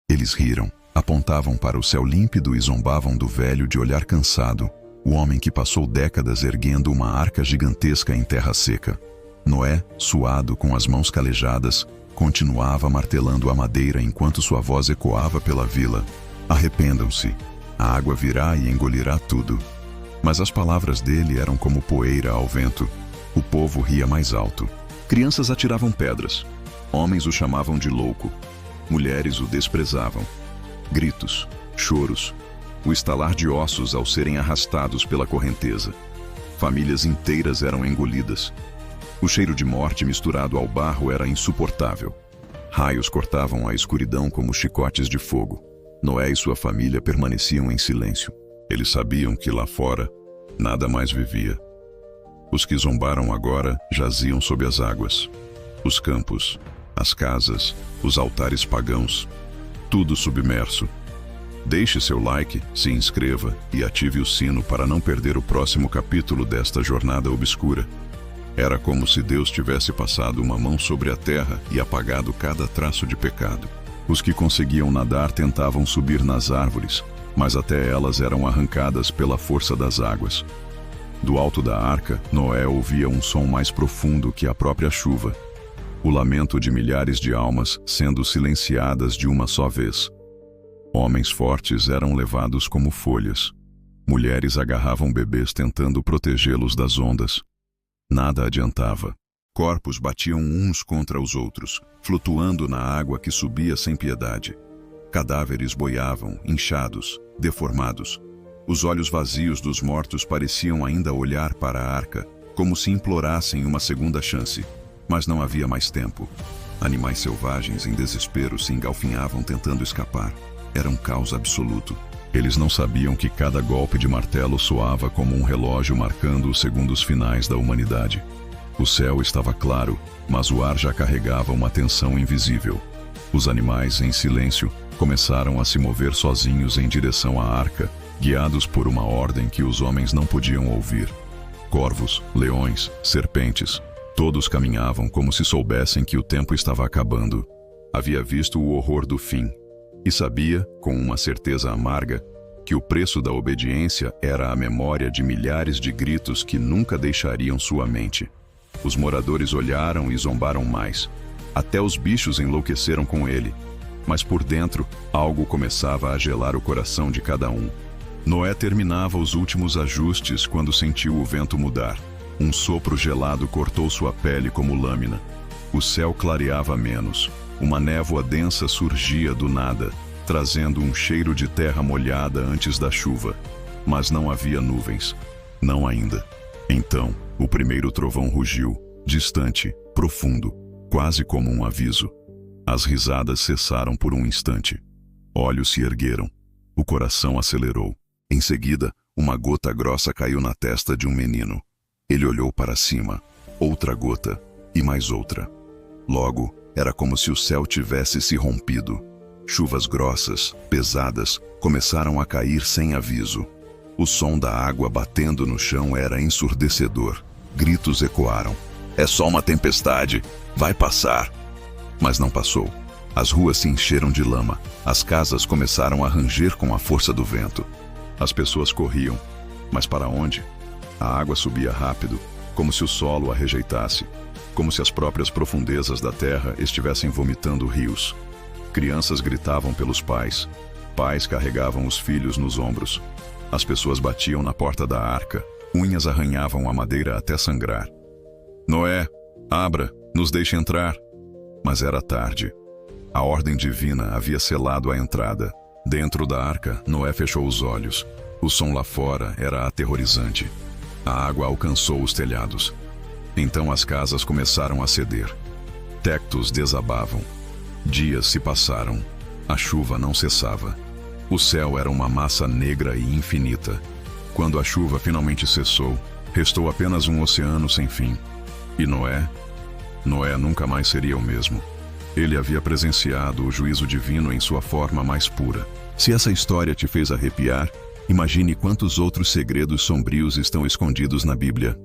Eles riram, apontavam para o céu límpido e zombavam do velho de olhar cansado, o homem que passou décadas erguendo uma arca gigantesca em terra seca. Noé, suado, com as mãos calejadas, continuava martelando a madeira enquanto sua voz ecoava pela vila. Arrependam-se, a água virá e engolirá tudo. Mas as palavras dele eram como poeira ao vento. O povo ria mais alto. Crianças atiravam pedras. Homens o chamavam de louco. Mulheres o desprezavam. Gritos, choros, o estalar de ossos ao serem arrastados pela correnteza. Famílias inteiras eram engolidas. O cheiro de morte misturado ao barro era insuportável. Raios cortavam a escuridão como chicotes de fogo. Noé e sua família permaneciam em silêncio. Eles sabiam que lá fora, nada mais vivia. Os que zombaram agora jaziam sob as águas. Os campos, as casas, os altares pagãos, tudo submerso. Deixe seu like, se inscreva e ative o sino para não perder o próximo capítulo desta jornada obscura. Era como se Deus tivesse passado uma mão sobre a terra e apagado cada traço de pecado. Os que conseguiam nadar tentavam subir nas árvores, mas até elas eram arrancadas pela força das águas. Do alto da arca, Noé ouvia um som mais profundo que a própria chuva. O lamento de milhares de almas sendo silenciadas de uma só vez. Homens fortes eram levados como folhas. Mulheres agarravam bebês tentando protegê-los das ondas. Nada adiantava. Corpos batiam uns contra os outros, flutuando na água que subia sem piedade. Cadáveres boiavam, inchados, deformados. Os olhos vazios dos mortos pareciam ainda olhar para a arca, como se implorassem uma segunda chance. Mas não havia mais tempo. Animais selvagens em desespero se engalfinhavam tentando escapar. Era um caos absoluto. Eles não sabiam que cada golpe de martelo soava como um relógio marcando os segundos finais da humanidade. O céu estava claro, mas o ar já carregava uma tensão invisível. Os animais, em silêncio, começaram a se mover sozinhos em direção à arca, guiados por uma ordem que os homens não podiam ouvir. Corvos, leões, serpentes, todos caminhavam como se soubessem que o tempo estava acabando. Havia visto o horror do fim. E sabia, com uma certeza amarga, que o preço da obediência era a memória de milhares de gritos que nunca deixariam sua mente. Os moradores olharam e zombaram mais. Até os bichos enlouqueceram com ele. Mas por dentro, algo começava a gelar o coração de cada um. Noé terminava os últimos ajustes quando sentiu o vento mudar. Um sopro gelado cortou sua pele como lâmina. O céu clareava menos. Uma névoa densa surgia do nada, trazendo um cheiro de terra molhada antes da chuva. Mas não havia nuvens. Não ainda. Então, o primeiro trovão rugiu, distante, profundo, quase como um aviso. As risadas cessaram por um instante. Olhos se ergueram. O coração acelerou. Em seguida, uma gota grossa caiu na testa de um menino. Ele olhou para cima. Outra gota. E mais outra. Logo, era como se o céu tivesse se rompido. Chuvas grossas, pesadas, começaram a cair sem aviso. O som da água batendo no chão era ensurdecedor. Gritos ecoaram. É só uma tempestade. Vai passar. Mas não passou. As ruas se encheram de lama. As casas começaram a ranger com a força do vento. As pessoas corriam. Mas para onde? A água subia rápido, como se o solo a rejeitasse. Como se as próprias profundezas da terra estivessem vomitando rios. Crianças gritavam pelos pais. Pais carregavam os filhos nos ombros. As pessoas batiam na porta da arca. Unhas arranhavam a madeira até sangrar. Noé, abra, nos deixe entrar. Mas era tarde. A ordem divina havia selado a entrada. Dentro da arca, Noé fechou os olhos. O som lá fora era aterrorizante. A água alcançou os telhados. Então as casas começaram a ceder. Tectos desabavam. Dias se passaram. A chuva não cessava. O céu era uma massa negra e infinita. Quando a chuva finalmente cessou, restou apenas um oceano sem fim. E Noé? Noé nunca mais seria o mesmo. Ele havia presenciado o juízo divino em sua forma mais pura. Se essa história te fez arrepiar, imagine quantos outros segredos sombrios estão escondidos na Bíblia.